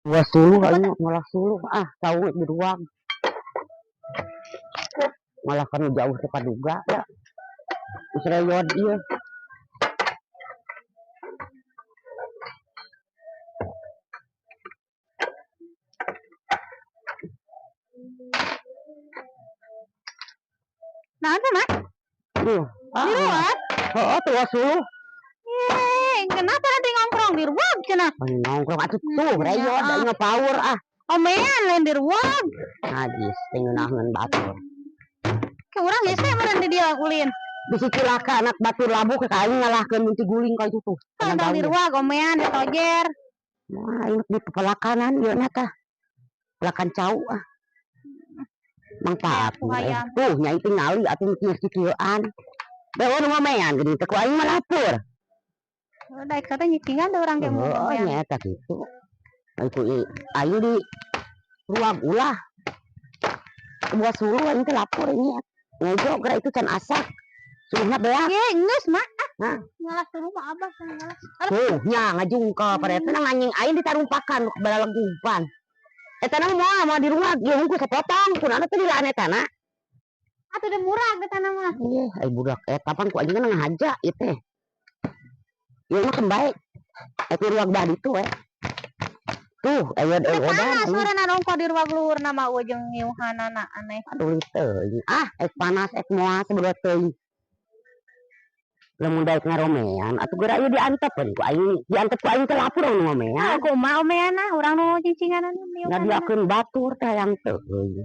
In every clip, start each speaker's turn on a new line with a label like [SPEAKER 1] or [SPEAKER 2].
[SPEAKER 1] Gua suluh aing malah suluh tahu di ruang. Malah kan jauh teu paduga ya. Geus reyod ieu.
[SPEAKER 2] Naon teh, Mak?
[SPEAKER 1] Duh,
[SPEAKER 2] Di ruang?
[SPEAKER 1] Heeh, tuh suluh.
[SPEAKER 2] Kenapa nanti ngongkrong di ruang cenah?
[SPEAKER 1] Nongkrong atuh tuh reyod aing mah power
[SPEAKER 2] Omean lain di ruang.
[SPEAKER 1] Najis teh ngeunaheun batur.
[SPEAKER 2] Ke urang hese meureun di dieu ulin.
[SPEAKER 1] Bisi cilaka anak batur labu ke aing ngalahkeun mun guling ka itu tuh.
[SPEAKER 2] Tong di ruang omean di tojer.
[SPEAKER 1] Wah, ini di pelakanan ieu na tah. Pelakan cau Manfaat. Tuh nya itu ngali atuh kieu kieuan. Da nu ngomean geuning teh ku aing mah lapor.
[SPEAKER 2] Daek teh nyitingan da urang ge mau ngomean.
[SPEAKER 1] Nya eta kitu. Itu aing di ruang ulah. Buat suluh aing teh lapor ini. Ngejo geura itu can asak. Suluhna beak.
[SPEAKER 2] Ye, geus Mak.
[SPEAKER 1] Ngalas
[SPEAKER 2] suluh mah abah ngalas.
[SPEAKER 1] Tuh nya ngajungkel pada eta nganying aing ditarumpakan ku balalenggupan. Eta na moal di rumah ieu hungkul sapotong kunaon teh dilaan eta na.
[SPEAKER 2] Atuh teh murah eta na mah.
[SPEAKER 1] Ai budak eta pan ku anjeun ngahaja ieu teh. Ieu mah kembae. Eta ruang dah ditu we. Tuh aya odan.
[SPEAKER 2] Sorana nongko di ruang luhurna mah jeung ngiuhanana aneh.
[SPEAKER 1] Aduh teuing. Ek panas ek moal sebeureut teuing. Lamun daek ngaromean atuh geura ieu diantepeun ku aing, diantep ku aing teh lapor nu ngomean.
[SPEAKER 2] Kumaha omeanna urang nu cincinganan niu.
[SPEAKER 1] Ngadiakeun batur teh yang teuing.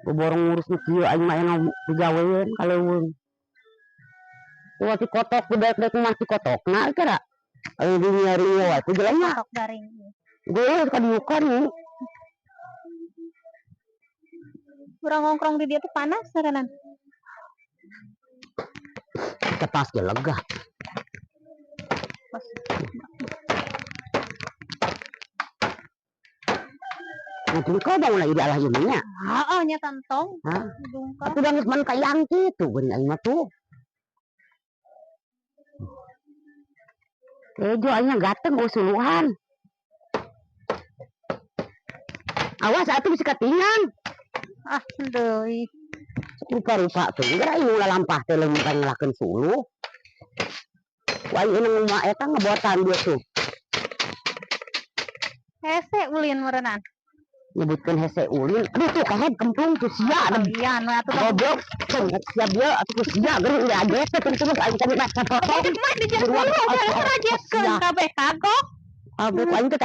[SPEAKER 1] Borong ngurus nu kieu aing mah eno digaweun kaleuweung. Tuh ti kotok budak-budak mah ti kotokna kira. Aing dinyari wae ku jelema.
[SPEAKER 2] Kotok garing.
[SPEAKER 1] Geus ka diukan nih.
[SPEAKER 2] Urang ngongkrong di dieu teh panas sarenan.
[SPEAKER 1] Cepas ge lega. Nanti kau bangun lagi di alah ieu nya.
[SPEAKER 2] Heeh nya tantong.
[SPEAKER 1] Atuh da geus man kayang kitu geuning aing mah tuh. Kejo aing gateng mau suluhan. Awas atuh bisa katingan.
[SPEAKER 2] Deui.
[SPEAKER 1] Rupa-rupa tuh geura aing ulah lampah teh leuwih ka ngelakeun suluh. Wah ieu nu mah eta ngebotan dia tuh.
[SPEAKER 2] Hese ulin meureunnan.
[SPEAKER 1] Nyebutkeun hese ulin. Aduh tuh kahed kemplung tuh sia ada.
[SPEAKER 2] Iya nu atuh
[SPEAKER 1] goblok. Sia bieu atuh sia geuning udah ages teh terus aing tadi mah foto.
[SPEAKER 2] Mah di jeung suluh rajeskeun kabeh kagok.
[SPEAKER 1] Abet aing teh